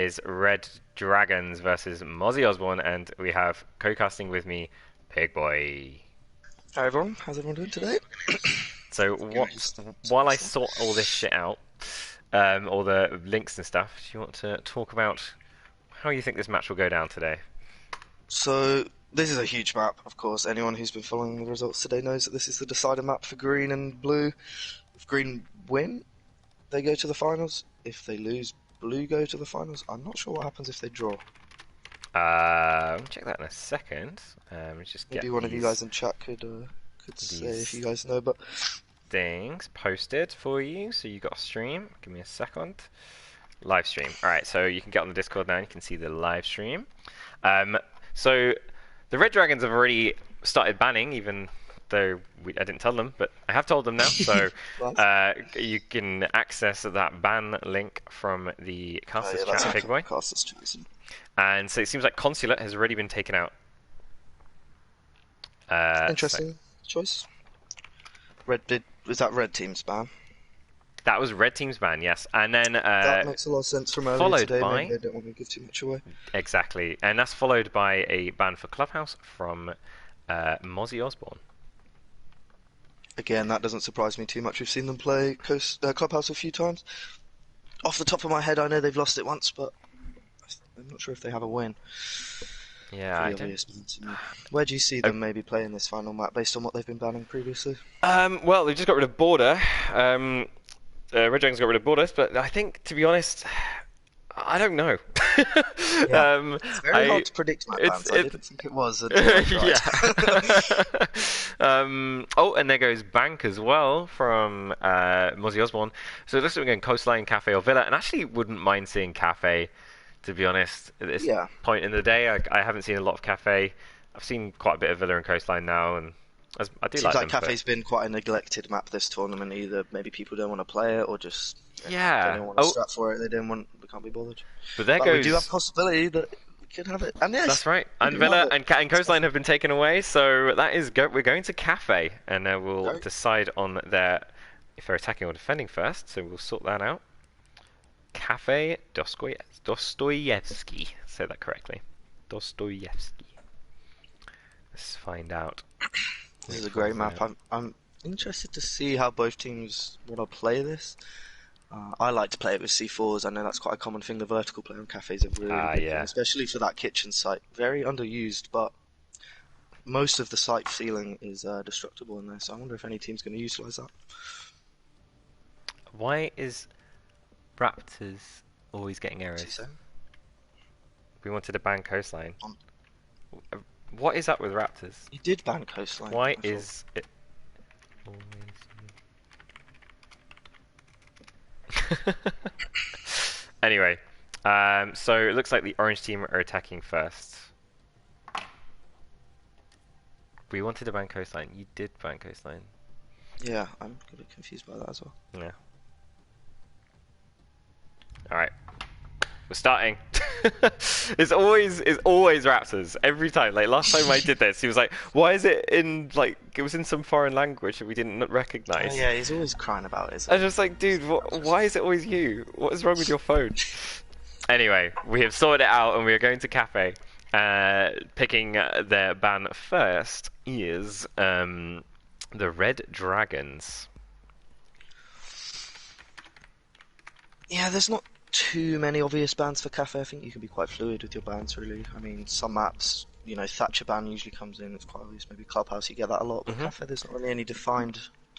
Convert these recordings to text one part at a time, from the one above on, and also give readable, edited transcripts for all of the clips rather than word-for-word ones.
is Red Dragons versus Mozzie Osbourne, and we have co-casting with me, Pig Boy. Hi everyone, how's everyone doing today? So while I sort all this shit out, all the links and stuff, do you want to talk about how you think this match will go down today? So, this is a huge map, of course. Anyone who's been following the results today knows that this is the decider map for green and blue. If green win, they go to the finals. If they lose, blue go to the finals. I'm not sure what happens if they draw. We'll check that in a second. Just Maybe get one of you these guys in chat could say if you guys know, but things posted for you, so you got a stream. Give me a second. Live stream. Alright, so you can get on the Discord now and you can see the live stream. So the Red Dragons have already started banning, even though I didn't tell them, but I have told them now. So you can access that ban link from the Casters chat, Big Boy. Casters chat. And so it seems like Consulate has already been taken out. Interesting choice. Was that red team's ban? That was Red Team's ban, yes. And then that makes a lot of sense from earlier today. Maybe they don't want to give too much away. Exactly, and that's followed by a ban for Clubhouse from Mozzie Osbourne. Again, that doesn't surprise me too much. We've seen them play Clubhouse a few times. Off the top of my head, I know they've lost it once, but I'm not sure if they have a win. Yeah, I don't... Where do you see them maybe playing this final map based on what they've been banning previously? Well, they've just got rid of Border. Red Dragons got rid of Borders, but I think, to be honest, I don't know. Yeah. It's very hard to predict map bans. I didn't think it was. Yeah. Oh, and there goes Bank as well from Mozzie Osbourne. So it looks like we're going Coastline, Cafe, or Villa, and actually wouldn't mind seeing Cafe, to be honest, at this point in the day. I haven't seen a lot of Cafe. I've seen quite a bit of Villa and Coastline now, and I do like them. Cafe's been quite a neglected map this tournament. Either maybe people don't want to play it, or just they don't want to strap for it. They can't be bothered. But there goes. We do have a possibility that we could have it. And yes, that's right. And Villa and Coastline have been taken away, so that is we're going to Cafe, and we'll decide on if they're attacking or defending first. So we'll sort that out. Cafe Dostoyevsky. Say that correctly. Dostoyevsky. Let's find out. This is a great map. I'm interested to see how both teams want to play this. I like to play it with C4s. I know that's quite a common thing. The vertical play on cafes are really good, especially for that kitchen site. Very underused, but most of the site ceiling is destructible in there. So I wonder if any team's going to utilise that. Why is Raptors always getting errors? We wanted to ban Coastline. What is up with Raptors? You did ban Coastline. Why is it always... Anyway, so it looks like the orange team are attacking first. We wanted to ban Coastline. You did ban Coastline. Yeah, I'm a bit confused by that as well. Yeah. Alright. We're starting. It's always Raptors every time. Like last time I did this, he was like, "Why is it in it was in some foreign language that we didn't recognize?" Oh, yeah, he's always crying about it. I was just like, dude, why is it always you? What is wrong with your phone? Anyway, we have sorted it out, and we are going to Cafe. Picking their ban first is the Red Dragons. Yeah, there's not too many obvious bans for Cafe. I think you can be quite fluid with your bans, really. I mean, some maps, Thatcher ban usually comes in. It's quite obvious. Maybe Clubhouse, you get that a lot. But Cafe, there's not really any defined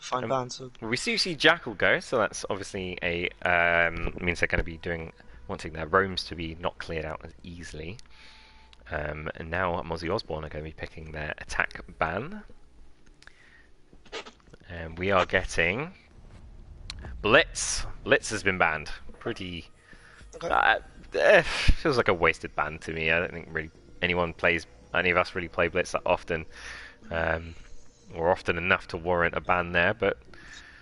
bans. So. We see Jackal go, so that's obviously means they're going to be wanting their roams to be not cleared out as easily. And now Mozzie Osbourne are going to be picking their attack ban. And we are getting Blitz. Blitz has been banned. Pretty... feels like a wasted ban to me. I don't think really any of us really play Blitz that often. Or often enough to warrant a ban there, but...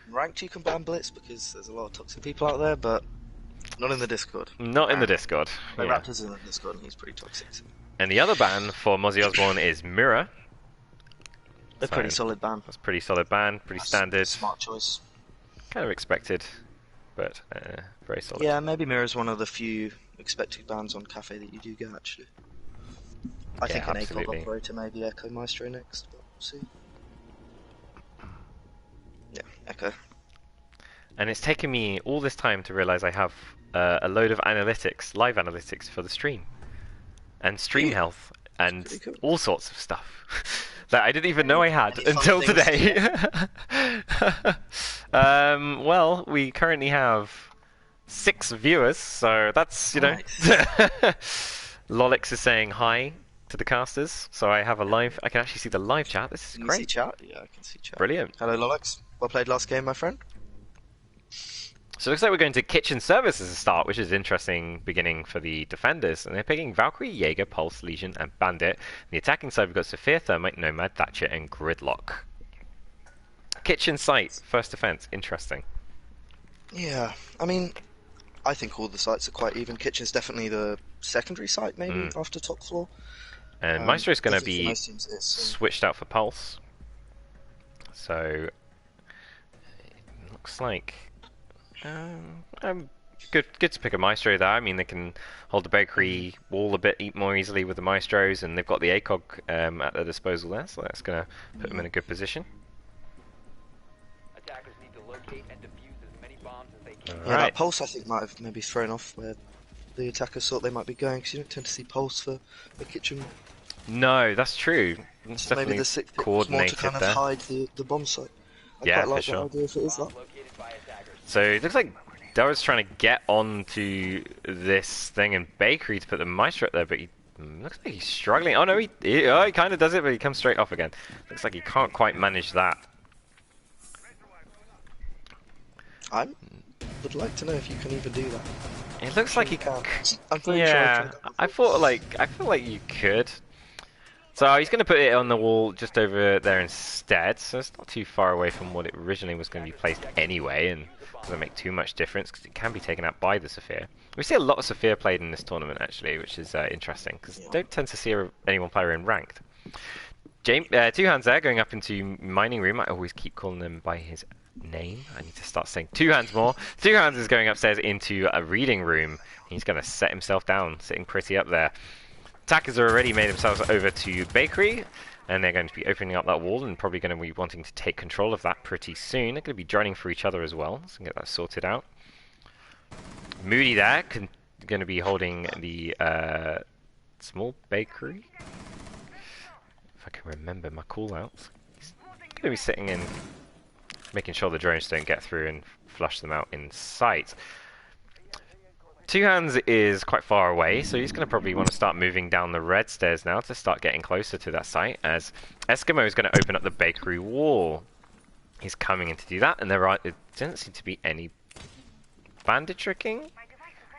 Ranked you can ban Blitz because there's a lot of toxic people out there, but not in the Discord. Not in the Discord. Raptor's in the Discord and he's pretty toxic. So. And the other ban for Mozzie Osbourne is Mirror. A pretty solid ban. That's pretty solid ban, pretty standard. Smart choice. Kind of expected. but very solid. Yeah, maybe Mirror's one of the few expected bans on Cafe that you do get, actually. I think an ACOG operator, maybe Echo Maestro next, but we'll see. Yeah, Echo. And it's taken me all this time to realise I have a load of analytics, live analytics for the stream. And stream health, and cool. All sorts of stuff that I didn't even know I had until today. Well, we currently have 6 viewers, so that's, you know... Lolix is saying hi to the casters, so I have a live... I can actually see the live chat. This is great. Can you see chat? Yeah, I can see chat. Brilliant. Hello, Lolix. Well played last game, my friend. So it looks like we're going to Kitchen Service as a start, which is an interesting beginning for the defenders. And they're picking Valkyrie, Jaeger, Pulse, Legion, and Bandit. On the attacking side, we've got Sophia, Thermite, Nomad, Thatcher, and Gridlock. Kitchen site, first defense. Interesting. Yeah, I mean, I think all the sites are quite even. Kitchen's definitely the secondary site, maybe, after top floor. And Maestro's going to be switched out for Pulse. So, it looks like... good to pick a Maestro there. I mean, they can hold the bakery wall a bit more easily with the Maestros, and they've got the ACOG at their disposal there, so that's going to put them in a good position. Attackers need to locate and defuse as many bombs as they can. Yeah, that Pulse I think might have maybe thrown off where the attackers thought they might be going, because you don't tend to see Pulse for the Kitchen. No, that's true. It's so definitely maybe the coordinated more to kind of hide the bomb site. I quite like that idea if it is that. So it looks like Darrow's trying to get onto this thing in Bakery to put the Maestro up there, but he looks like he's struggling. Oh no, he kind of does it, but he comes straight off again. Looks like he can't quite manage that. I would like to know if you can even do that. It looks like he can. I'm pretty sure I feel like you could. So he's going to put it on the wall just over there instead, so it's not too far away from what it originally was going to be placed anyway, and doesn't make too much difference because it can be taken out by the Sophia. We see a lot of Sophia played in this tournament actually, which is interesting because you don't tend to see anyone player in ranked. Two Hands there going up into Mining Room. I always keep calling them by his name. I need to start saying Two Hands more. Two Hands is going upstairs into a Reading Room. He's going to set himself down, sitting pretty up there. Attackers have already made themselves over to Bakery, and they're going to be opening up that wall and probably going to be wanting to take control of that pretty soon. They're going to be joining for each other as well, so get that sorted out. Moody there, going to be holding the small Bakery. If I can remember my callouts. He's going to be sitting in, making sure the drones don't get through and flush them out in sight. Two Hands is quite far away, so he's going to probably want to start moving down the red stairs now to start getting closer to that site, as Eskimo is going to open up the bakery wall. He's coming in to do that, and there doesn't seem to be any bandit tricking?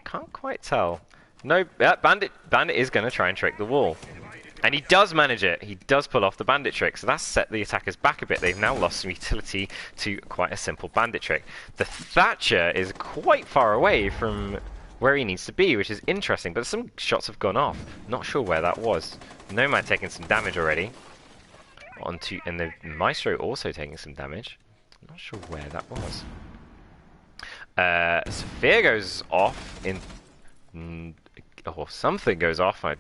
Can't quite tell. No, Bandit is going to try and trick the wall. And he does manage it. He does pull off the bandit trick, so that's set the attackers back a bit. They've now lost some utility to quite a simple bandit trick. The Thatcher is quite far away from where he needs to be, which is interesting, but some shots have gone off. Not sure where that was. Nomad taking some damage already. And the Maestro also taking some damage. Not sure where that was. Sophia goes off in... or something goes off. I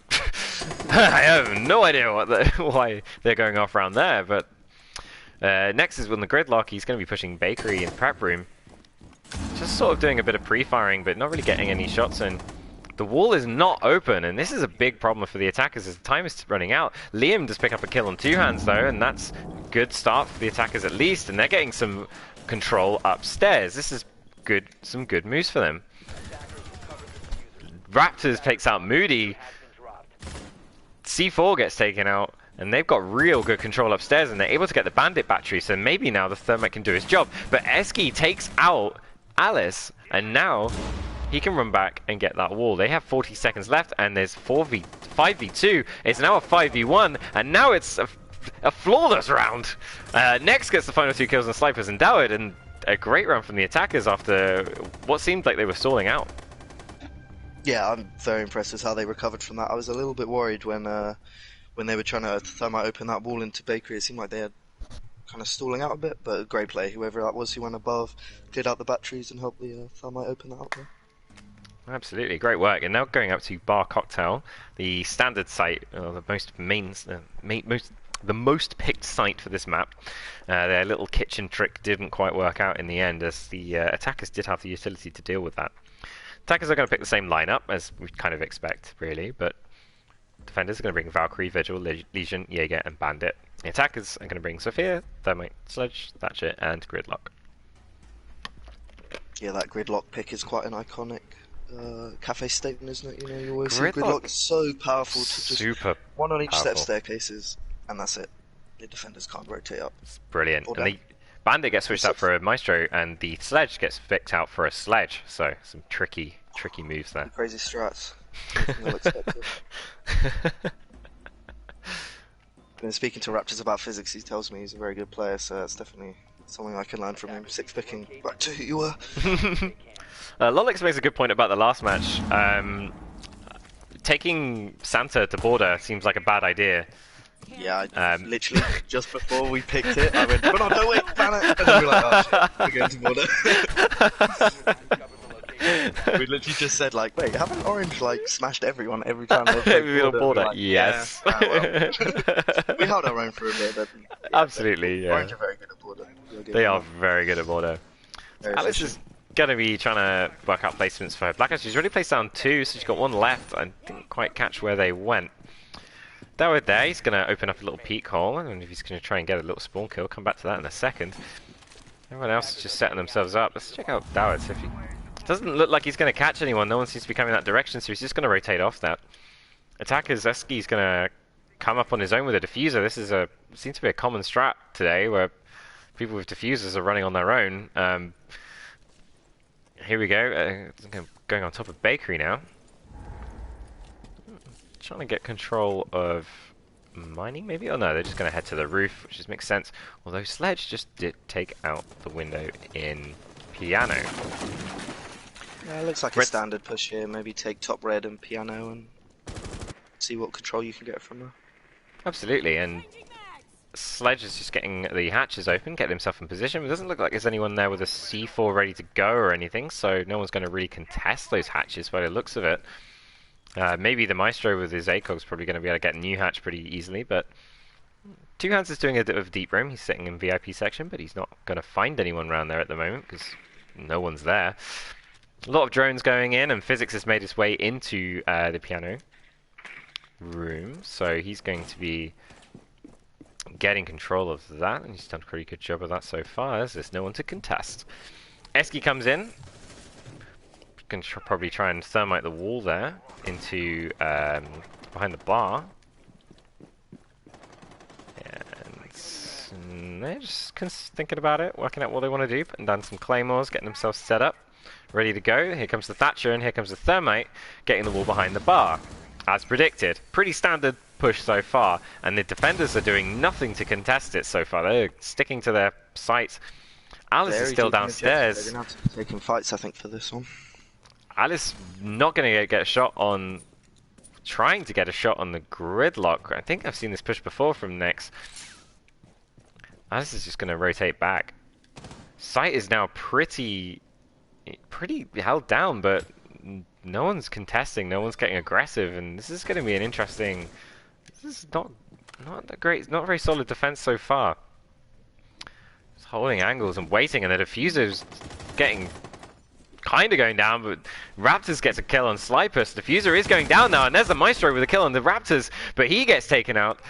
have no idea why they're going off around there, but next is on the Gridlock. He's going to be pushing Bakery in Prep Room. Just sort of doing a bit of pre-firing, but not really getting any shots in. The wall is not open, and this is a big problem for the attackers as the time is running out. Liam does pick up a kill on Two Hands, though, and that's a good start for the attackers at least, and they're getting some control upstairs. This is good, some good moves for them. Raptors takes out Moody. C4 gets taken out, and they've got real good control upstairs, and they're able to get the bandit battery, so maybe now the Thermite can do his job. But Eski takes out Alice, and now he can run back and get that wall. They have 40 seconds left, and there's 5v2. It's now a 5v1, and now it's a flawless round. Next gets the final 2 kills on Slipers and Doward, and a great run from the attackers after what seemed like they were stalling out. Yeah, I'm very impressed with how they recovered from that. I was a little bit worried when they were trying to Thermite open that wall into Bakery. It seemed like they had kind of stalling out a bit, but a great play. Whoever that was who went above, cleared out the batteries and helped the Thermite open that up there. Absolutely, great work. And now going up to Bar Cocktail, the standard site, the most picked site for this map. Their little kitchen trick didn't quite work out in the end, as the attackers did have the utility to deal with that. Attackers are going to pick the same lineup as we kind of expect, really, but defenders are going to bring Valkyrie, Vigil, Legion, Jaeger, and Bandit. The attackers are going to bring Sophia, Thermite, Sledge, Thatcher, and Gridlock. Yeah, that Gridlock pick is quite an iconic cafe statement, isn't it? You know, you always see Gridlock is so powerful to just one on each set of staircases, and that's it. The defenders can't rotate up. It's brilliant. And the Bandit gets switched out for a Maestro, and the Sledge gets picked out for a Sledge. So some tricky moves there. Crazy strats. Not expected. Been speaking to Raptors about physics. He tells me he's a very good player, so that's definitely something I can learn from him. 6 picking back to who you were. Lolix makes a good point about the last match. Taking Santa to border seems like a bad idea. Yeah, literally just before we picked it, I went, "Oh no, wait, ban it!" And then we were like, "Oh shit, we're going to border." We literally just said, like, "Wait, haven't Orange like smashed everyone every time they've been on border?" Like, yes. Yeah, well. We held our own for a bit. But, absolutely, yeah. Orange are very good at border. They are very good at border. Alice is gonna be trying to work out placements for her. Black Ash. She's already placed down 2, so she's got 1 left. I didn't quite catch where they went. Doward there, he's going to open up a little peek hole, and if he's going to try and get a little spawn kill, come back to that in a second. Everyone else is just setting themselves up. Let's check out Doward. So if he doesn't look like he's going to catch anyone, no one seems to be coming that direction, so he's just going to rotate off that. Attackers, Zeski's going to come up on his own with a diffuser. This is seems to be a common strat today, where people with diffusers are running on their own. Here we go, going on top of Bakery now. Trying to get control of mining, maybe? Oh no, they're just going to head to the roof, which just makes sense. Although Sledge just did take out the window in Piano. Yeah, it looks like a standard push here. Maybe take top red and Piano and see what control you can get from there. Absolutely, and Sledge is just getting the hatches open, getting himself in position. It doesn't look like there's anyone there with a C4 ready to go or anything, so no one's going to really contest those hatches by the looks of it. Maybe the Maestro with his ACOG is probably going to be able to get New Hatch pretty easily, but Two Hands is doing a bit of deep roam. He's sitting in VIP section, but he's not going to find anyone around there at the moment because no one's there. A lot of drones going in, and Physics has made his way into the Piano room, so he's going to be getting control of that, and he's done a pretty good job of that so far, as there's no one to contest. Eski comes in. Can probably try and thermite the wall there into behind the bar, and they're just thinking about it, working out what they want to do, putting down some claymores, getting themselves set up, ready to go. Here comes the Thatcher, and here comes the Thermite, getting the wall behind the bar, as predicted. Pretty standard push so far, and the defenders are doing nothing to contest it so far. They're sticking to their sights. Alice is still downstairs. They're going to have to be taking fights, I think, for this one. Alice not going to get a shot on, trying to get a shot on the Gridlock. I think I've seen this push before from Nex. Alice is just going to rotate back. Site is now pretty held down, but no one's contesting, no one's getting aggressive, and this is going to be an interesting. This is not that great. It's not very solid defense so far. Just holding angles and waiting, and the diffuser's getting. Kind of going down, but Raptors gets a kill on Slypus. Diffuser is going down now, and there's the Maestro with a kill on the Raptors, but he gets taken out.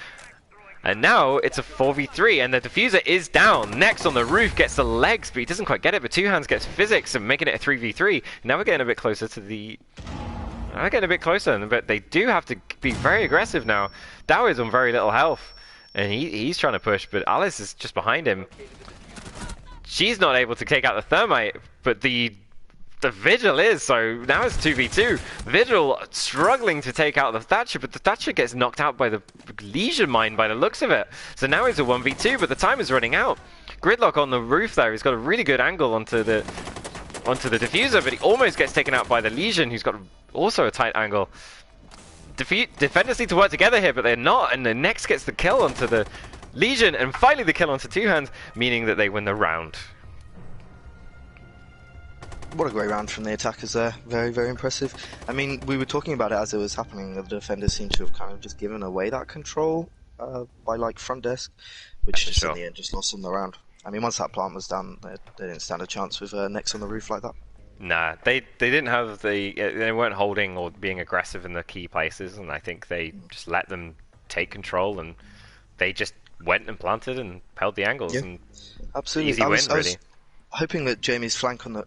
And now it's a 4v3, and the Diffuser is down. Next on the roof gets the legs, but he doesn't quite get it, but Two Hands gets Physics and making it a 3v3. Now we're getting a bit closer to the... We're getting a bit closer, but they do have to be very aggressive now. Dow is on very little health, and he's trying to push, but Alice is just behind him. She's not able to take out the Thermite, but the Vigil is, so now it's 2v2. Vigil struggling to take out the Thatcher, but the Thatcher gets knocked out by the Legion Mine by the looks of it. So now it's a 1v2, but the time is running out. Gridlock on the roof there, he's got a really good angle onto the Diffuser, but he almost gets taken out by the Legion, who's got also a tight angle. Defenders need to work together here, but they're not, and the Nex gets the kill onto the Legion, and finally the kill onto Two Hands, meaning that they win the round. What a great round from the attackers there. Very, very impressive. I mean, we were talking about it as it was happening. The defenders seem to have kind of just given away that control by like front desk, which just in the end just lost them the round. I mean, once that plant was done, they didn't stand a chance with necks on the roof like that. Nah, they didn't have they weren't holding or being aggressive in the key places, and I think they just let them take control, and they just went and planted and held the angles. Yeah, and absolutely. Easy win, really. I was hoping that Jamie's flank on the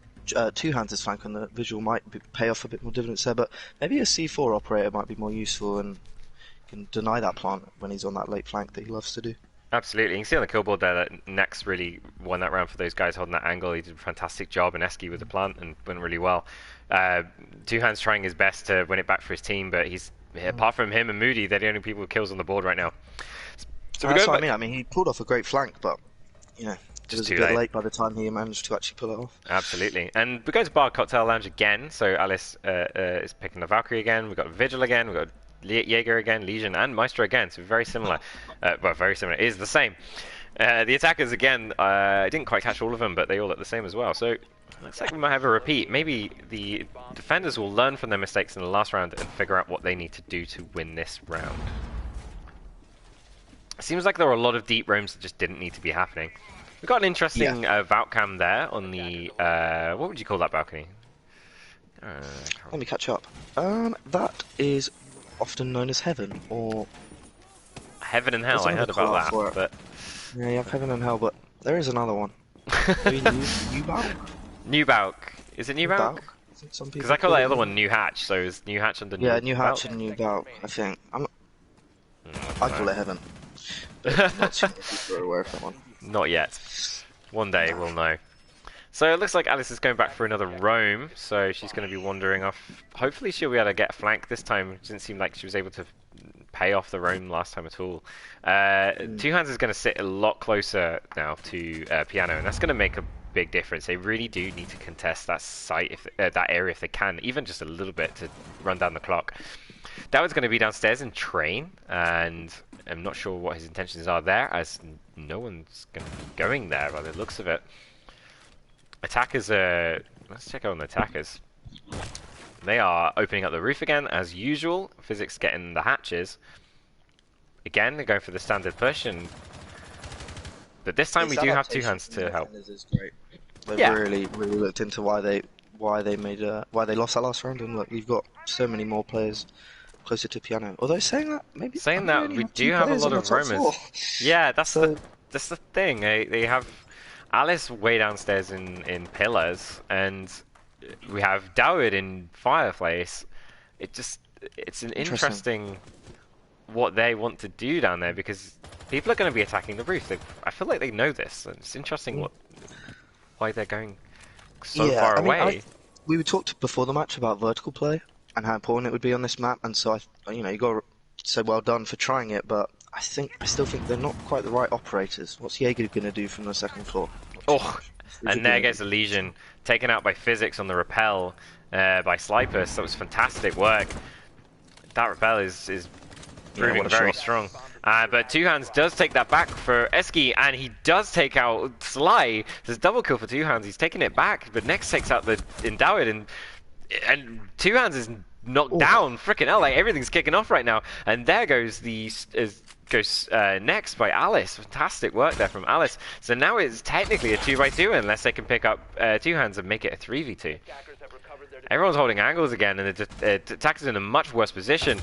Two Hands' flank on the visual might pay off a bit more dividends there, but maybe a C4 operator might be more useful and can deny that plant when he's on that late flank that he loves to do. Absolutely. You can see on the kill board there that Nex really won that round for those guys holding that angle. He did a fantastic job, and Eski with the plant and went really well. Two Hands trying his best to win it back for his team, but apart from him and Moody, they're the only people with kills on the board right now. So that's what I mean. I mean, he pulled off a great flank, but you know, it was a bit late by the time he managed to actually pull it off. Absolutely. And we go to Bar Cocktail Lounge again. So Alice is picking the Valkyrie again. We've got Vigil again. We've got Jaeger again, Legion, and Maestro again. So very similar. Well, very similar. It is the same. The attackers again, I didn't quite catch all of them, but they all look the same as well. So looks like we might have a repeat. Maybe the defenders will learn from their mistakes in the last round and figure out what they need to do to win this round. It seems like there were a lot of deep roams that just didn't need to be happening. We've got an interesting Valcam there on the, what would you call that balcony? Let me catch up. That is often known as Heaven, or... Heaven and Hell, I heard about that, but... Yeah, you have Heaven and Hell, but there is another one. Maybe New Balk? New Balk. Is it New Balk? Because I call that other one New Hatch, so is New Hatch under New Balk? Yeah, New Hatch and New Balk, I think. I call it Heaven. Not sure if people are aware of that one. Not yet. One day we'll know. So it looks like Alice is going back for another roam, so she's going to be wandering off. Hopefully she'll be able to get a flank this time. It didn't seem like she was able to pay off the roam last time at all. Two Hands is going to sit a lot closer now to Piano, and that's going to make a big difference. They really do need to contest that site, that area if they can, even just a little bit to run down the clock. Dowd's going to be downstairs and train, and I'm not sure what his intentions are there, as no one's going to be going there by the looks of it. Attackers are... Let's check out on the attackers. They are opening up the roof again, as usual. Physics getting the hatches. Again, they're going for the standard push, but this time we do have Two Hands to help. They've really looked into why they lost that last round, and look, we've got so many more players closer to Piano. Although saying that, we do have a lot of roamers. Yeah, that's the thing. They have Alice way downstairs in pillars, and we have Dowd in fireplace. It's an interesting what they want to do down there, because people are going to be attacking the roof. I feel like they know this. It's interesting why they're going so far away. We talked before the match about vertical play and how important it would be on this map, and so you got to say well done for trying it, but I still think they're not quite the right operators. What's Jaeger going to do from the second floor? Oh, and there goes the Legion, taken out by Physics on the rappel by Slipus. That was fantastic work. That rappel is proving very strong. But Two Hands does take that back for Eski, and he does take out Sly. There's double kill for Two Hands. He's taking it back, but next takes out the Endowed, and Two Hands is knocked down. Freaking hell, like everything's kicking off right now. And there goes next by Alice. Fantastic work there from Alice. So now it's technically a 2x2 unless they can pick up Two Hands and make it a 3v2. Everyone's holding angles again, and the attacker's in a much worse position.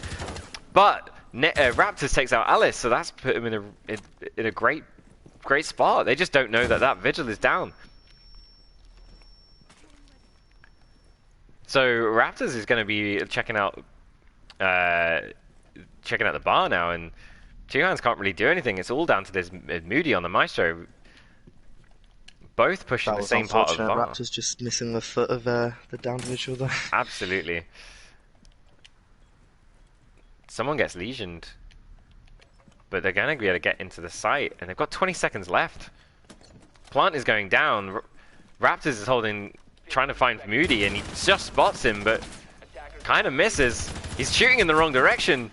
But Raptors takes out Alice, so that's put him in a great spot. They just don't know that Vigil is down. So Raptors is going to be checking out the bar now, and Two Hands can't really do anything. It's all down to this Moody on the Maestro. Both pushing the same part of the bar. Raptors just missing the foot of the down Vigil there. Absolutely. Someone gets lesioned, but they're going to be able to get into the site, and they've got 20 seconds left. Plant is going down. Raptors is trying to find Moody, and he just spots him, but kind of misses. He's shooting in the wrong direction.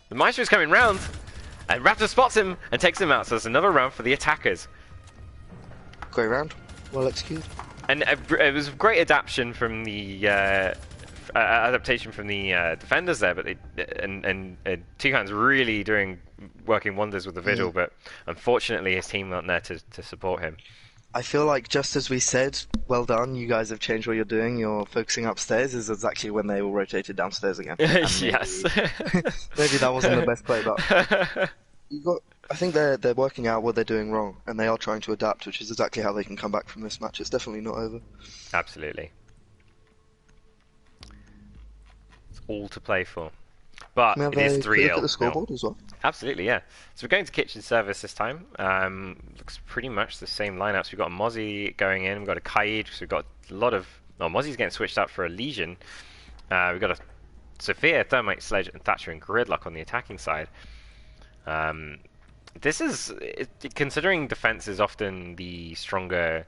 The Maestro's coming round, And Raptor spots him and takes him out, so there's another round for the attackers. Great round. Well executed. And it was a great adaptation from the defenders there, but Two Hands really working wonders with the vigil, but unfortunately his team weren't there to support him. I feel like just as we said, well done, you guys have changed what you're doing, you're focusing upstairs, is exactly when they all rotated downstairs again. Yes. Maybe that wasn't the best play, but I think they're working out what they're doing wrong, and they are trying to adapt, which is exactly how they can come back from this match. It's definitely not over. Absolutely. It's all to play for. But it is 3-0. Look at the scoreboard as well. Absolutely, yeah. So we're going to kitchen service this time. Looks pretty much the same lineups. We've got a Mozzie going in. We've got a Kaid. So we've got a lot of... Oh, Mozzie's getting switched up for a Legion. We've got a Sophia, Thermite, Sledge, and Thatcher and Gridlock on the attacking side. This is... Considering defense is often the stronger...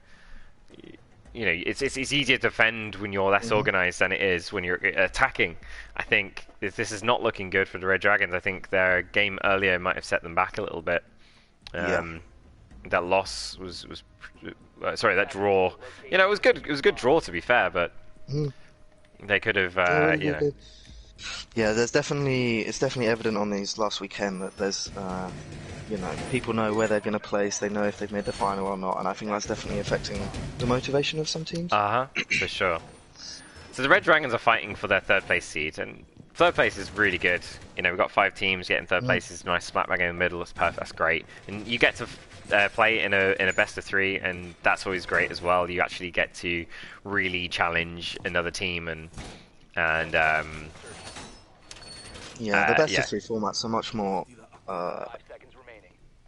You know, it's easier to defend when you're less organized than it is when you're attacking. I think this is not looking good for the Red Dragons. I think their game earlier might have set them back a little bit. That loss was sorry, that draw. You know, it was good. It was a good draw to be fair, but they could have. You know. Yeah, it's definitely evident on these last weekend that there's. You know, people know where they're going to place, they know if they've made the final or not, and I think that's definitely affecting the motivation of some teams. For sure. So the Red Dragons are fighting for their third place seed, and third place is really good. You know, we've got 5 teams getting third place is nice, smack bang in the middle, it's perfect, that's great. And you get to play in a best of 3, and that's always great as well. You actually get to really challenge another team, and the best of 3 formats are much more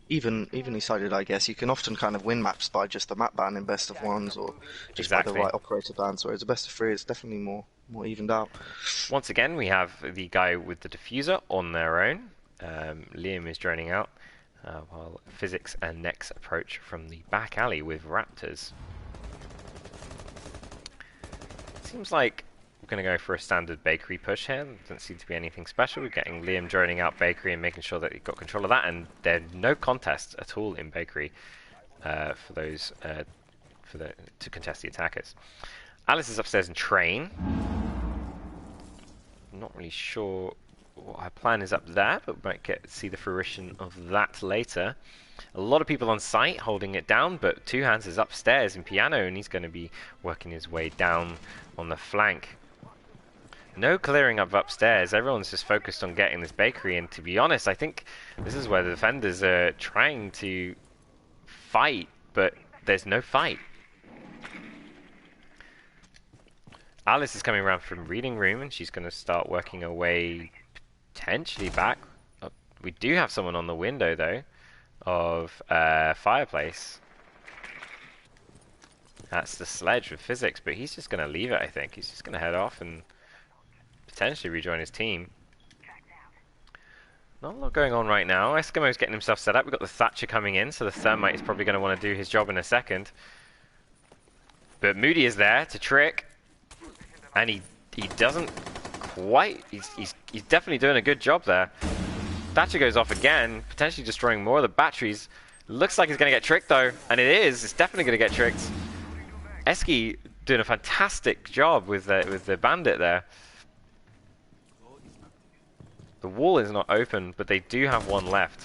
evenly sided, I guess. You can often kind of win maps by just the map ban in best of 1s, or just by the right operator bans, whereas a best of 3 is definitely more evened out. Once again, we have the guy with the diffuser on their own. Liam is droning out, while Physics and Nex approach from the back alley with Raptors. Seems like we're going to go for a standard bakery push here. Doesn't seem to be anything special. We're getting Liam droning out bakery and making sure that he's got control of that, and there's no contest at all in bakery for those to contest the attackers. Alice is upstairs in train. Not really sure what her plan is up there, but we might see the fruition of that later. A lot of people on site holding it down, but Two Hands is upstairs in piano, and he's going to be working his way down on the flank. No clearing up upstairs. Everyone's just focused on getting this bakery, and to be honest, I think this is where the defenders are trying to fight, but there's no fight. Alice is coming around from reading room, and she's going to start working her way potentially back. We do have someone on the window, though, of Fireplace. That's the Sledge with Physics, but he's just going to leave it, I think. He's just going to head off and potentially rejoin his team. Not a lot going on right now. Eskimo's getting himself set up. We've got the Thatcher coming in, so the Thermite is probably going to want to do his job in a second. But Moody is there to trick, and he doesn't quite... He's definitely doing a good job there. Thatcher goes off again, potentially destroying more of the batteries. Looks like he's going to get tricked, though, and it is. It's definitely going to get tricked. Eski doing a fantastic job with the bandit there. The wall is not open, but they do have one left.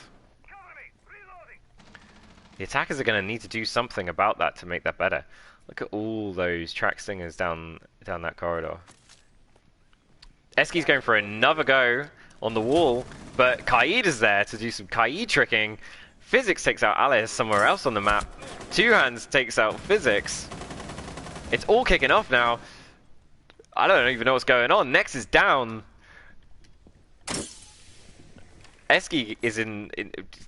The attackers are going to need to do something about that to make that better. Look at all those track stingers down that corridor. Eski's going for another go on the wall, but Kaid is there to do some Kaid tricking. Physics takes out Alice somewhere else on the map. Two Hands takes out Physics. It's all kicking off now. I don't even know what's going on. Nex is down. Eski is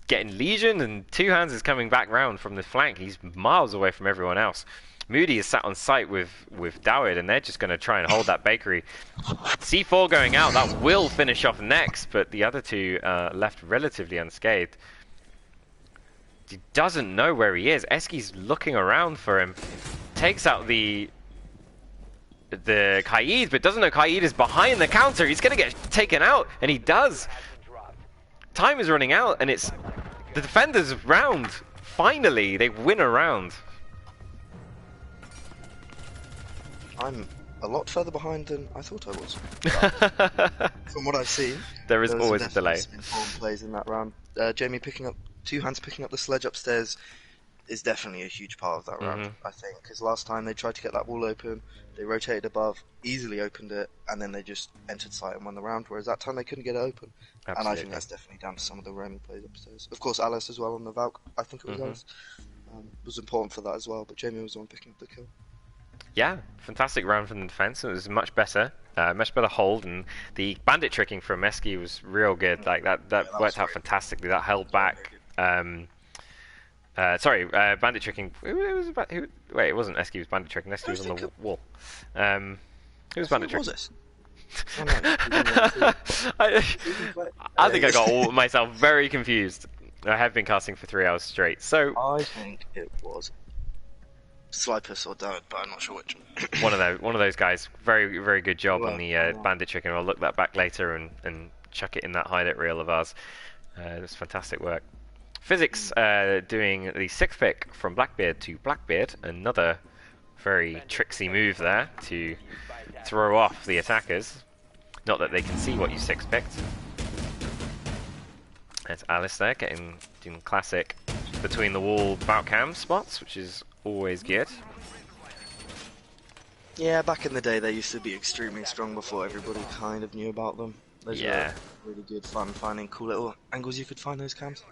getting Legion, and Two Hands is coming back round from the flank. He's miles away from everyone else. Moody is sat on site with Dawid, and they're just going to try and hold that bakery. C4 going out, that will finish off Nex, but the other two left relatively unscathed. He doesn't know where he is. Eski's looking around for him. Takes out the Kaid, but doesn't know Kaid is behind the counter. He's going to get taken out, and he does. time is running out, and it's the defenders' round. Finally, they win a round. I'm a lot further behind than I thought I was. From what I've seen, there is always a delay. Some important plays in that round. Jamie picking up two hands, picking up the sledge upstairs is definitely a huge part of that round. I think because last time they tried to get that wall open, they rotated above, easily opened it, and then they just entered site and won the round. Whereas that time they couldn't get it open. Absolutely. And I think that's definitely down to some of the roaming plays upstairs. Of course, Alice as well on the Valk. I think it was Alice. Was important for that as well. But Jamie was the one picking up the kill. Yeah, fantastic round from the defense. It was much better hold, and the bandit tricking from Esky was real good. Like that worked out fantastically. That held back. Bandit tricking. Wait, it wasn't Esky. It was bandit tricking. Esky was on the wall. Who was bandit tricking? I think I got myself very confused. I have been casting for 3 hours straight, so I think it was Slipus or Dowd, but I'm not sure which. one of those guys. Very, very good job on the bandit tricking. I'll look that back later and chuck it in that highlight reel of ours. It's fantastic work. Physics doing the 6th pick from Blackbeard to Blackbeard. Another very tricksy move there to throw off the attackers. Not that they can see what you 6 picked. There's Alice there doing classic between the wall bout cam spots, which is always good. Yeah, back in the day they used to be extremely strong before everybody kind of knew about them. Those were really good fun finding cool little angles you could find those cams.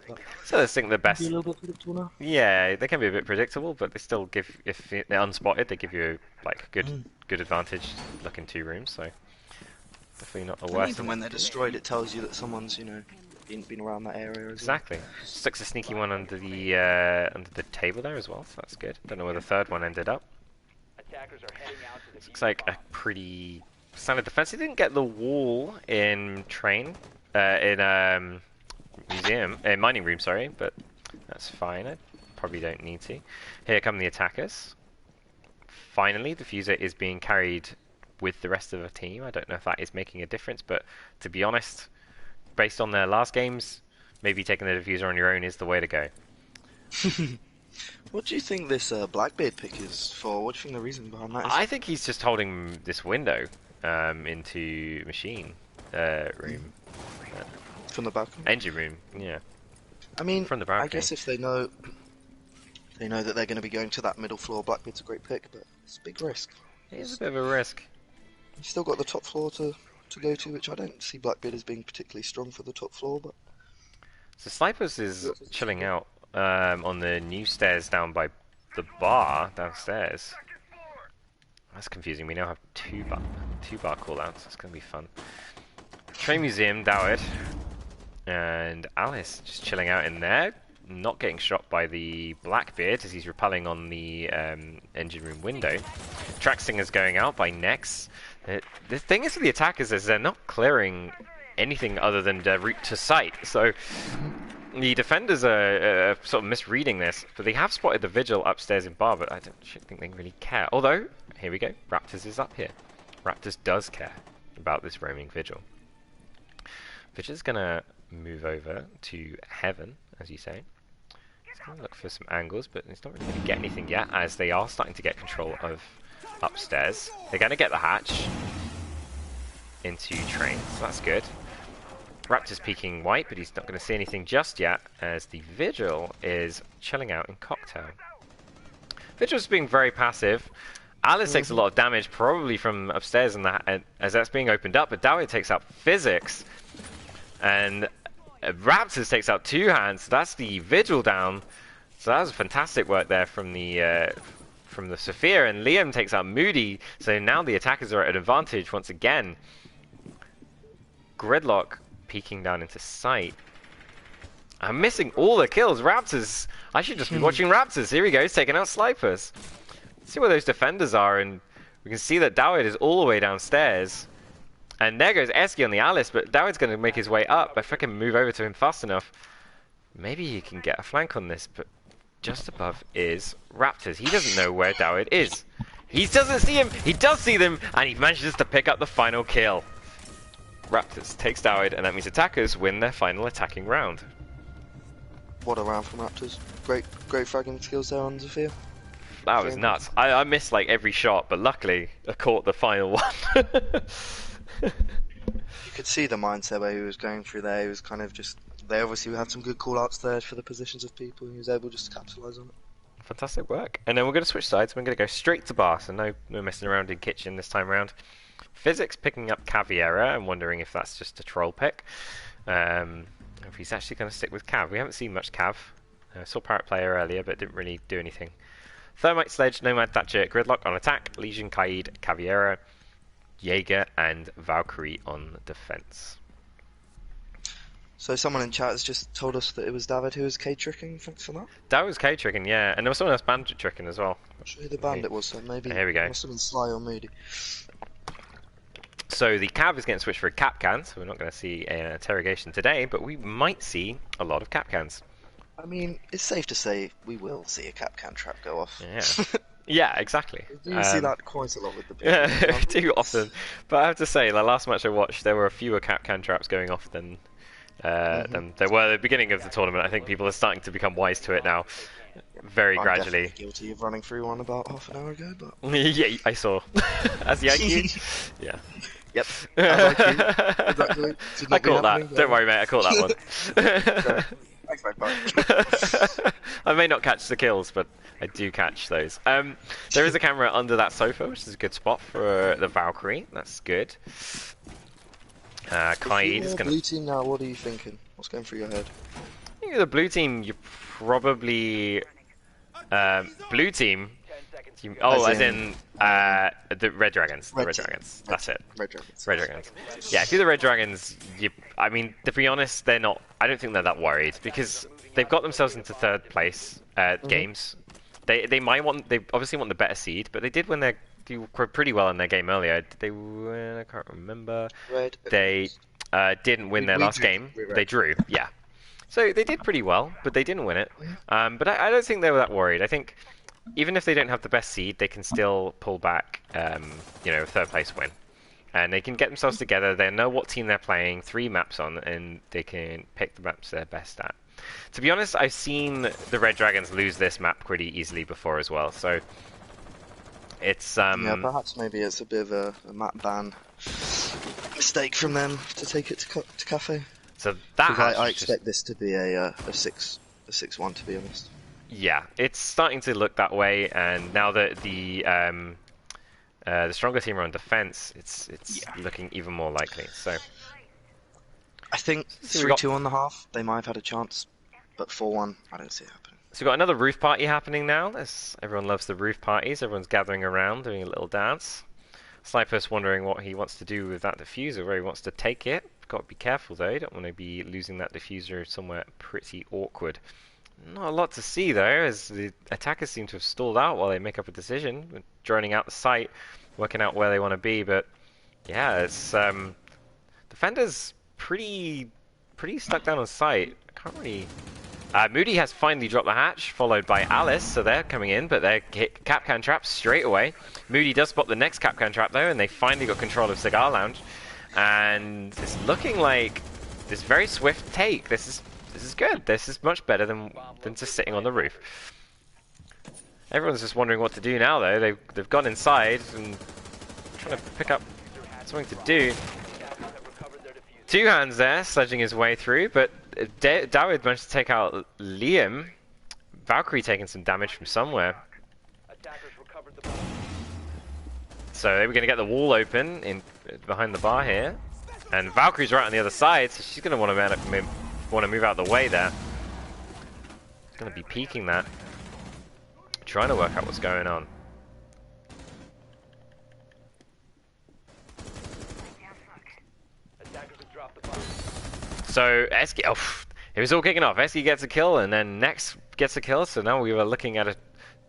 So I think the best. A little bit predictable now. Yeah, they can be a bit predictable, but they still give, if they're unspotted, they give you like good advantage looking 2 rooms. So definitely not the worst. Even when they're destroyed, it tells you that someone's been around that area as exactly. Well. Sticks a sneaky one under the table there as well, so that's good. Don't know where the 3rd one ended up. Looks like a pretty standard defense. He didn't get the wall in mining room, sorry, but that's fine. I probably don't need to. Here come the attackers. Finally, the Fuser is being carried with the rest of the team. I don't know if that is making a difference, but to be honest, based on their last games, maybe taking the diffuser on your own is the way to go. What do you think this Blackbeard pick is for? What do you think the reason behind that is? I think he's just holding this window into machine room. From the balcony? Engine room, yeah. I mean, from the balcony. I guess if they know that they're going to be going to that middle floor, Blackbeard's a great pick, but it's a big risk. It is a bit of a risk. You've still got the top floor to go to, which I don't see Blackbeard as being particularly strong for the top floor, but... So Slipus is chilling out on the new stairs down by the bar downstairs. That's confusing. We now have two bar callouts. That's going to be fun. Train Museum, Dowd, and Alice just chilling out in there, not getting shot by the Blackbeard as he's rappelling on the engine room window. Traxinger's going out by Nex. The thing is with the attackers is they're not clearing anything other than their route to site. So the defenders are sort of misreading this, but they have spotted the Vigil upstairs in bar, but I don't think they really care. Although, here we go, Raptors is up here. Raptors does care about this roaming Vigil. Vigil's gonna move over to Heaven, as you say. He's gonna look for some angles, but he's not really gonna get anything yet, as they are starting to get control of upstairs. They're gonna get the hatch into train, so that's good. Raptor's peeking white, but he's not going to see anything just yet, as the Vigil is chilling out in Cocktail. Vigil's being very passive. Alice takes a lot of damage, probably from upstairs, and that as that's being opened up, but Dowie takes out Physics, and Raptors takes out 2 hands. So that's the Vigil down. So that was fantastic work there from the Sophia, and Liam takes out Moody. So now the attackers are at an advantage once again. Gridlock peeking down into sight. I'm missing all the kills. Raptors. I should just be watching Raptors. Here he goes, taking out Slipers. See where those defenders are, and we can see that Dowd is all the way downstairs. And there goes Eski on the Alice, but Dowd's going to make his way up. If I can move over to him fast enough, maybe he can get a flank on this, but just above is Raptors. He doesn't know where Dowd is. He doesn't see him. He does see them, and he manages to pick up the final kill. Raptors takes Dowd, and that means attackers win their final attacking round. What a round from Raptors. Great fragging skills there on Zephyr. That was nuts. I missed like every shot, but luckily I caught the final one. You could see the mindset where he was going through there. He was kind of just... They obviously had some good call-outs there for the positions of people. He was able just to capitalise on it. Fantastic work. And then we're going to switch sides. We're going to go straight to bar, so no messing around in kitchen this time around. Physics picking up Caviera. I'm wondering if that's just a troll pick. If he's actually going to stick with Cav. We haven't seen much Cav. Saw Parrot Player earlier, but didn't really do anything. Thermite Sledge, Nomad Thatcher, Gridlock on attack, Legion Kaid, Caviera, Jaeger, and Valkyrie on defense. So someone in chat has just told us that it was David who was K-tricking. Thanks for that. That was K-tricking, yeah. And there was someone else bandit tricking as well. I'm not sure who the bandit was, so maybe here we go. It must have been Sly or Moody. So the Cav is getting switched for a Capcan, so we're not going to see an interrogation today, but we might see a lot of Capcans. I mean, it's safe to say we will see a Capcan trap go off. Yeah, yeah, exactly. We do see that quite a lot with the people. Yeah, too often. But I have to say, the last match I watched, there were fewer Capcan traps going off than there were at the beginning of the tournament. I think people are starting to become wise to it now, very gradually. I'm guilty of running through one about half an hour ago, but... Yeah, I saw. As the IQ? Yeah. Yep. Exactly. I caught that. Don't worry, mate. I caught that one. Thanks, mate. I may not catch the kills, but I do catch those. There is a camera under that sofa, which is a good spot for the Valkyrie. That's good. Kaid is going to... Blue team now, what are you thinking? What's going through your head? I think the blue team, you probably... blue team... Oh, as in the Red Dragons. The Red Dragons. That's it. Red Dragons. Red Dragons. Yeah, if you're the Red Dragons, I mean, to be honest, they're not... I don't think they're that worried, because they've got themselves into third place games. They might want... They obviously want the better seed, but they did win their... Do pretty well in their game earlier. Did they win? I can't remember. They didn't win their last game. They drew, yeah. So they did pretty well, but they didn't win it. But I don't think they were that worried. I think even if they don't have the best seed, they can still pull back, you know, a third place win. And they can get themselves together. They know what team they're playing, 3 maps on, and they can pick the maps they're best at. To be honest, I've seen the Red Dragons lose this map pretty easily before as well. So it's yeah, perhaps maybe it's a bit of a map ban mistake from them to take it to Cafe. So that I expect this to be a 6-1, to be honest. Yeah, it's starting to look that way, and now that the stronger team are on defense, it's looking even more likely. So I think 3-2 on the half, they might have had a chance, but 4-1, I don't see it happening. So we've got another roof party happening now. Everyone loves the roof parties. Everyone's gathering around, doing a little dance. Sniper's wondering what he wants to do with that diffuser, where he wants to take it. Got to be careful though, you don't want to be losing that diffuser somewhere pretty awkward. Not a lot to see though, as the attackers seem to have stalled out while they make up a decision, droning out the site, working out where they want to be. But yeah, it's defenders pretty stuck down on site. Can't really. Moody has finally dropped the hatch, followed by Alice, so they're coming in, but they're hit Capcan traps straight away. Moody does spot the next Capcan trap though, and they finally got control of Cigar Lounge, and it's looking like this very swift take. This is good. This is much better than just sitting on the roof. Everyone's just wondering what to do now though. They've gone inside and trying to pick up something to do. 2 hands there, sledging his way through, but Dawid managed to take out Liam. Valkyrie taking some damage from somewhere. So they were going to get the wall open behind the bar here, and Valkyrie's right on the other side, so she's going to want to move out of the way there. She's going to be peeking that, trying to work out what's going on. So Eski, it was all kicking off. Eski gets a kill, and then Nex gets a kill. So now we were looking at a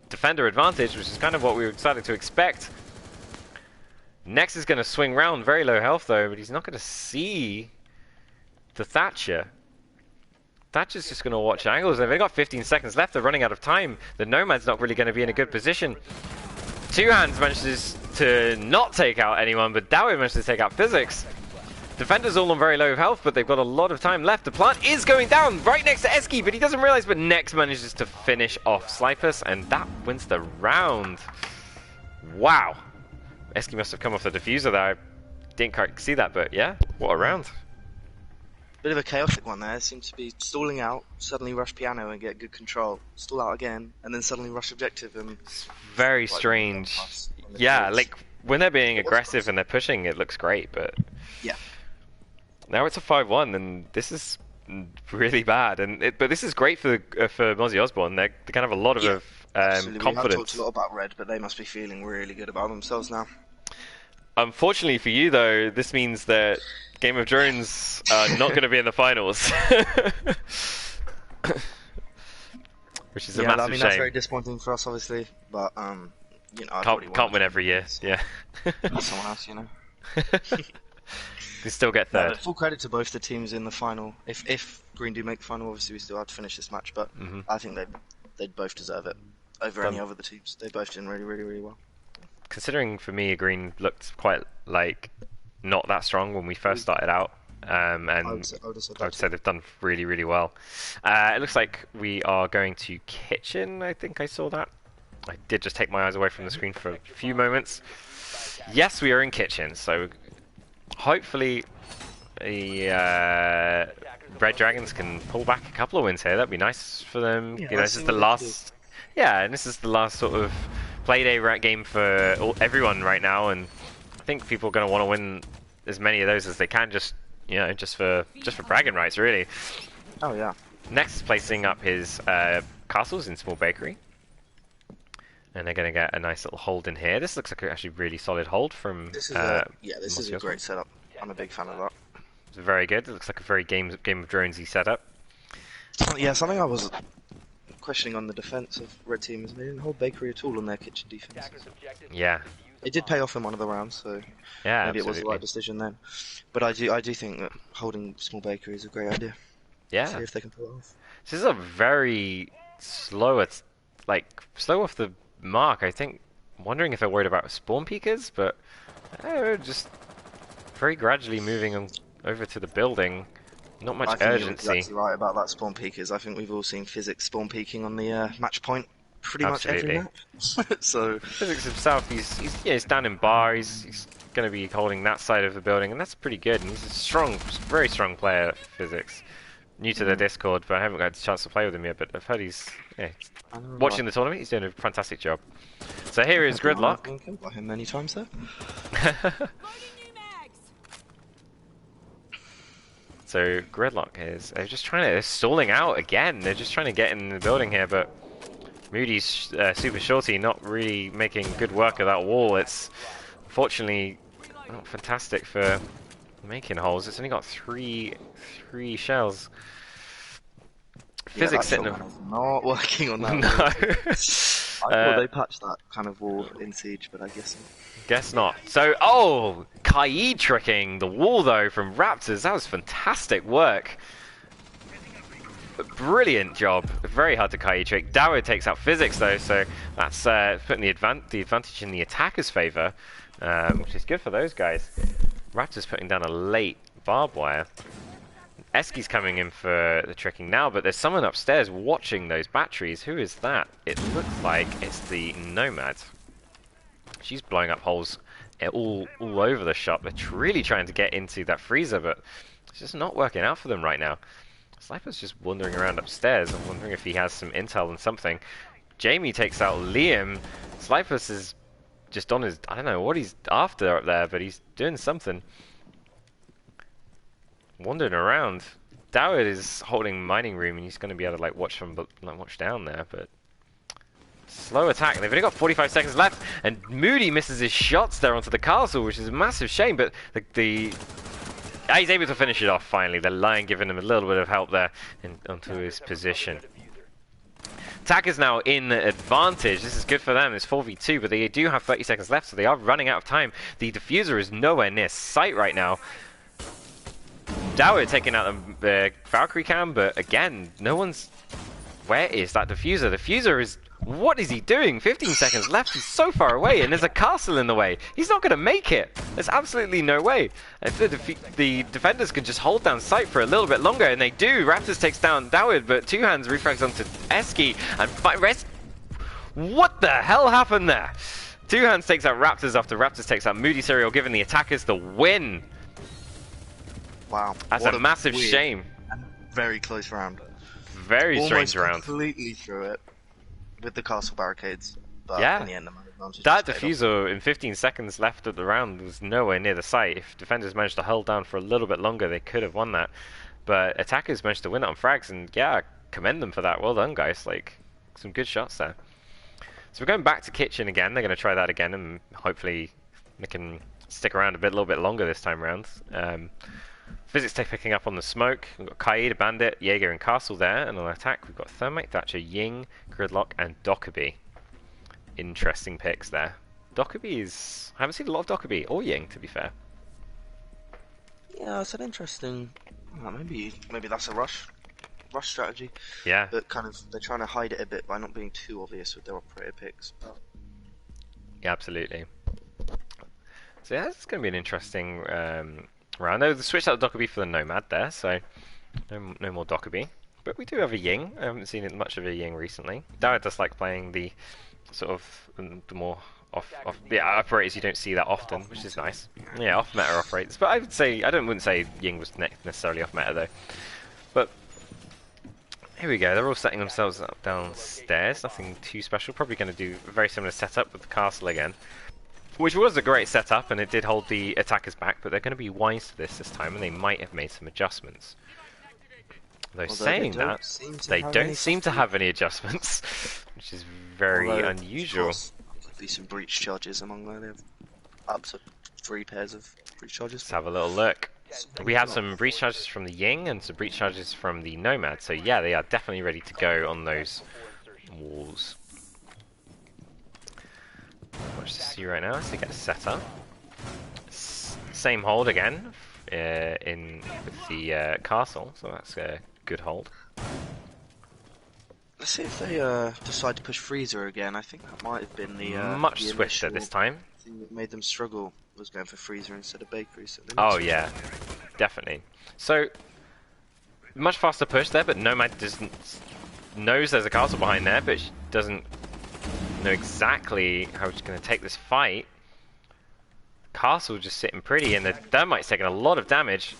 defender advantage, which is kind of what we were starting to expect. Nex is going to swing round, very low health though, but he's not going to see the Thatcher. Thatcher's just going to watch angles. They've got 15 seconds left. They're running out of time. The Nomad's not really going to be in a good position. 2 hands manages to not take out anyone, but Dawid manages to take out Physics. Defenders all on very low health, but they've got a lot of time left. The plant is going down right next to Eski, but he doesn't realize. But Nex manages to finish off Slippus, and that wins the round. Wow. Eski must have come off the diffuser there. I didn't quite see that, but yeah, what a round. Bit of a chaotic one there. Seemed to be stalling out, suddenly rush piano and get good control. Stall out again, and then suddenly rush objective. And it's very strange. Yeah, like when they're being aggressive and they're pushing, it looks great, but yeah. Now it's a 5-1, and this is really bad. But this is great for Mozzie Osbourne. They kind of have a lot of confidence. We have talked a lot about Red, but they must be feeling really good about themselves now. Unfortunately for you, though, this means that Game of Drones are not going to be in the finals, which is a massive shame. That's very disappointing for us, obviously, but you know, can't win every year. Yeah, someone else, you know. We still get third. Full credit to both the teams in the final. If Green do make the final, obviously we still have to finish this match, but I think they'd both deserve it over any other teams. They both did really, really, really well. Considering for me, Green looked quite like not that strong when we first started out, and I would say they've done really, really well. It looks like we are going to Kitchen. I think I saw that. I did just take my eyes away from the screen for a few moments. Yes, we are in Kitchen, so hopefully the Red Dragons can pull back a couple of wins here. That'd be nice for them. Yeah, you know, this is the last. Yeah, and this is the last sort of Playday game for everyone right now, and I think people are going to want to win as many of those as they can, just for bragging rights, really. Oh yeah. Next is placing up his castles in Small Bakery, and they're going to get a nice little hold in here. This looks like actually really solid hold from. This is a great setup. I'm a big fan of that. It's very good. It looks like a very Game of Dronesy setup. Yeah, something I was questioning on the defense of Red Team is they didn't hold Bakery at all on their kitchen defense. Yeah. It did pay off in one of the rounds, so yeah, maybe it was the right decision then. But I do think that holding Small Bakery is a great idea. Yeah. See if they can pull it off. This is a very slow off the mark. I think, wondering if they're worried about spawn peekers, but just very gradually moving over to the building. Not much urgency. I think you're exactly right about that spawn peekers. I think we've all seen Physics spawn peeking on the match point pretty much every map. So Physics himself, he's down in bar. He's going to be holding that side of the building, and that's pretty good. And he's a strong, very strong player, Physics. New to the Discord, but I haven't got a chance to play with him yet. But I've heard he's watching the tournament. He's doing a fantastic job. So here is Gridlock. I've been killed by him many times though. So Gridlock they're stalling out again. They're just trying to get in the building here, but Moody's super shorty not really making good work of that wall. It's unfortunately not fantastic for making holes. It's only got three shells. Physics sitting not working on that. No. I thought they patched that kind of wall in Siege, but I guess not. Guess not. So, Kai tricking the wall though from Raptors. That was fantastic work. Brilliant job. Very hard to Kai trick. Dower takes out Physics though, so that's putting the advantage in the attacker's favor, which is good for those guys. Raptors putting down a late barbed wire. Eski's coming in for the tricking now, but there's someone upstairs watching those batteries. Who is that? It looks like it's the Nomad. She's blowing up holes all over the shop. They're really trying to get into that freezer, but it's just not working out for them right now. Sliper's just wandering around upstairs. I'm wondering if he has some intel on something. Jamie takes out Liam. Sliper's is just on his... I don't know what he's after up there, but he's doing something. Wandering around. Dowd is holding mining room, and he's going to be able to watch down there, but... Slow attack. They've only got 45 seconds left, and Moody misses his shots there onto the castle, which is a massive shame, but he's able to finish it off finally. The Lion giving him a little bit of help there onto his position. Attack is now in advantage. This is good for them. It's 4v2, but they do have 30 seconds left, so they are running out of time. The diffuser is nowhere near sight right now. Dower taking out the Valkyrie cam, but again, no one's... Where is that diffuser? The diffuser is What is he doing? 15 seconds left. He's so far away, and there's a castle in the way. He's not going to make it. There's absolutely no way. If the defenders can just hold down sight for a little bit longer, and they do. Raptors takes down Dawid, but Two Hands refrags onto Eski, and rest. What the hell happened there? Two Hands takes out Raptors after Raptors takes out Moody Serial, giving the attackers the win. Wow. That's a massive shame. Very close round. Very strange round. Completely through it with the castle barricades. But yeah. In the end, that defusal in 15 seconds left of the round was nowhere near the site. If defenders managed to hold down for a little bit longer, they could have won that. But attackers managed to win it on frags, and yeah, commend them for that. Well done, guys. Like, some good shots there. So we're going back to kitchen again. They're going to try that again, and hopefully they can stick around a little bit longer this time around. Physics Tech picking up on the smoke. We've got Kaid, Bandit, Jaeger, and Castle there. And on attack, we've got Thermite, Thatcher, Ying, Gridlock, and Dockerby. Interesting picks there. Dockerby is... I haven't seen a lot of Dockerby or Ying, to be fair. Yeah, it's an interesting... maybe that's a rush strategy. Yeah. But kind of, they're trying to hide it a bit by not being too obvious with their operator picks. But... yeah, absolutely. So yeah, it's going to be an interesting round. No, they switched out Dockerby for the Nomad there, so no more Dockerby. But we do have a Ying. I haven't seen much of a Ying recently. Dawid does like playing the sort of the more off operators you don't see that often, which is nice. Yeah, off meta operators. But I wouldn't say Ying was necessarily off meta though. But here we go. They're all setting themselves up downstairs. Nothing too special. Probably going to do a very similar setup with the castle again, which was a great setup, and it did hold the attackers back. But they're going to be wise to this time, and they might have made some adjustments. Though saying that, they don't seem to have any adjustments, which is very unusual. There could be some breach charges among there. They have up to 3 pairs of breach charges. Let's have a little look. We have some breach charges from the Ying and some breach charges from the Nomad. So yeah, they are definitely ready to go on those walls. Watch to see right now as they get set up. Same hold again with the castle, so that's a good hold. Let's see if they decide to push Freezer again. I think that might have been the much swifter this time. Thing that made them struggle was going for Freezer instead of Bakery. So yeah, definitely. So much faster push there, but Nomad knows there's a castle behind there, but she doesn't know exactly how she's going to take this fight. Castle just sitting pretty, and the Thermite's taking a lot of damage.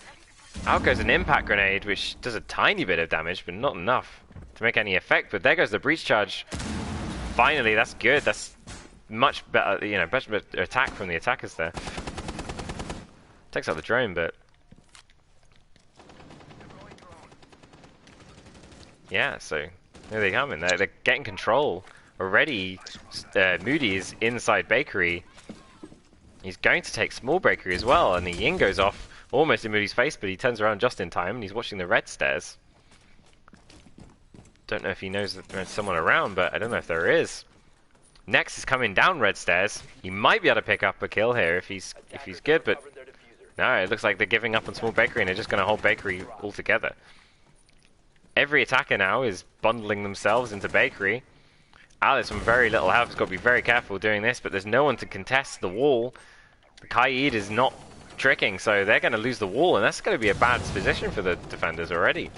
Out goes an impact grenade, which does a tiny bit of damage, but not enough to make any effect. But there goes the breach charge. Finally, that's good. That's much better, much better attack from the attackers there. Takes out the drone, but yeah. So there they come, and they're getting control already. Moody is inside Bakery. He's going to take small Bakery as well, and the Ying goes off almost in Moody's face, but he turns around just in time, and he's watching the red stairs. Don't know if he knows that there's someone around, but I don't know if there is. Next is coming down red stairs. He might be able to pick up a kill here if he's good, but no, it looks like they're giving up on small Bakery, and they're just going to hold Bakery all together. Every attacker now is bundling themselves into Bakery. Alice from very little health has got to be very careful doing this, but there's no one to contest the wall. The Kaid is not tricking, so they're going to lose the wall, and that's going to be a bad position for the defenders already.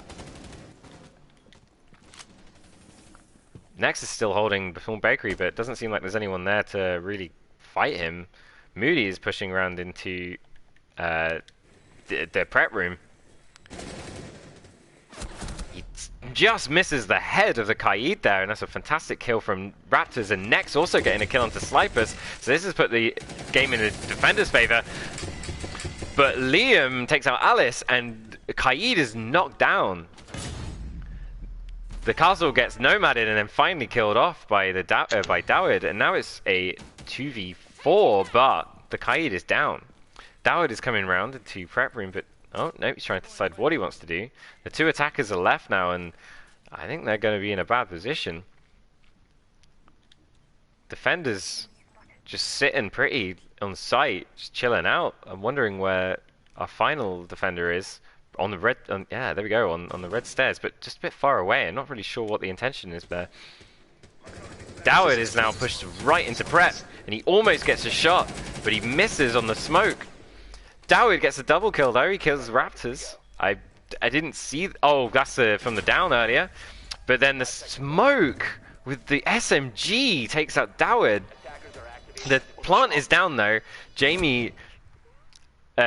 Next is still holding Bethune Bakery, but it doesn't seem like there's anyone there to really fight him. Moody is pushing around into the prep room. He just misses the head of the Kaid there, and that's a fantastic kill from Raptors, and Next also getting a kill onto Slipers. So this has put the game in the defenders' favor. But Liam takes out Alice, and Kaid is knocked down. The castle gets nomaded and then finally killed off by Dawid, and now it's a 2v4, but the Kaid is down. Dawid is coming round into prep room, but oh no, he's trying to decide what he wants to do. The two attackers are left now, and I think they're going to be in a bad position. Defenders just sitting pretty on site, just chilling out. I'm wondering where our final defender is. On the red, yeah, there we go, on the red stairs, but just a bit far away. I'm not really sure what the intention is there. Doward is now pushed right into prep, and he almost gets a shot, but he misses on the smoke. Doward gets a double kill though. He kills Raptors. I didn't see. Oh, that's from the down earlier. But then the smoke with the SMG takes out Doward. The plant is down though. Jamie,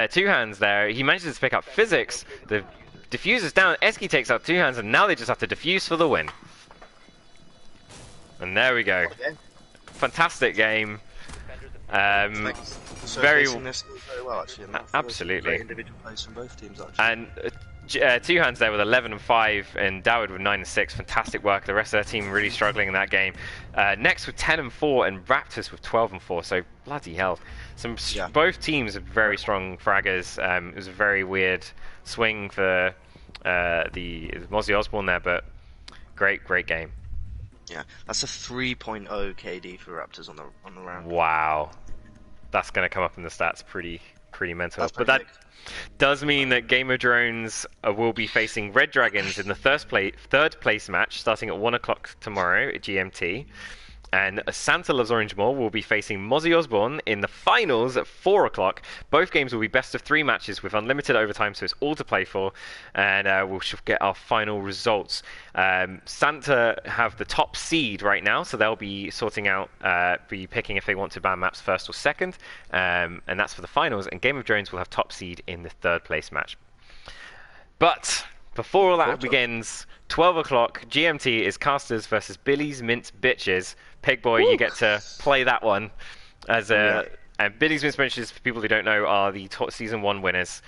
two hands there. He manages to pick up physics. The diffuser's down. Eski takes out two hands, and now they just have to defuse for the win. And there we go. Fantastic game. Very well, actually. Absolutely. Individual plays from both teams, actually. And two hands there with 11 and 5, and Doward with 9 and 6. Fantastic work. The rest of their team really struggling in that game. Next with 10 and 4, and Raptors with 12 and 4. So bloody hell. Both teams are very strong fraggers. It was a very weird swing for the Mozzie Osbourne there, but great game. Yeah, that's a 3.0 KD for Raptors on the round. Wow, that's going to come up in the stats pretty mental. That's but that big. Does mean that Game of Drones will be facing Red Dragons in the third place match starting at 1 o'clock tomorrow at GMT. And Santa Loves Orange More will be facing Mozzie Osbourne in the finals at 4 o'clock. Both games will be best of 3 matches with unlimited overtime, so it's all to play for. And we'll get our final results. Santa have the top seed right now, so they'll be sorting out, be picking if they want to ban maps first or second. And that's for the finals. And Game of Drones will have top seed in the third place match. But before all that begins, 12 o'clock GMT is Casters versus Billy's Mint Bitches. Pig Boy, you get to play that one as a. And Billy's Mint Bitches, for people who don't know, are the season 1 winners.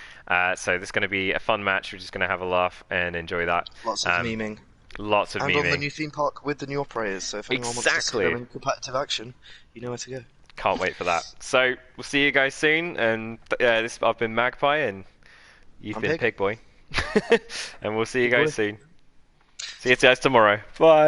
So this is going to be a fun match. We're just going to have a laugh and enjoy that. Lots of memeing. Lots of memeing. And on the new theme park with the new operators. So if anyone wants to see them in competitive action, you know where to go. Can't wait for that. So we'll see you guys soon. And I've been Magpie, and you've been Pig Boy. And we'll see you guys soon. See you guys tomorrow. Bye.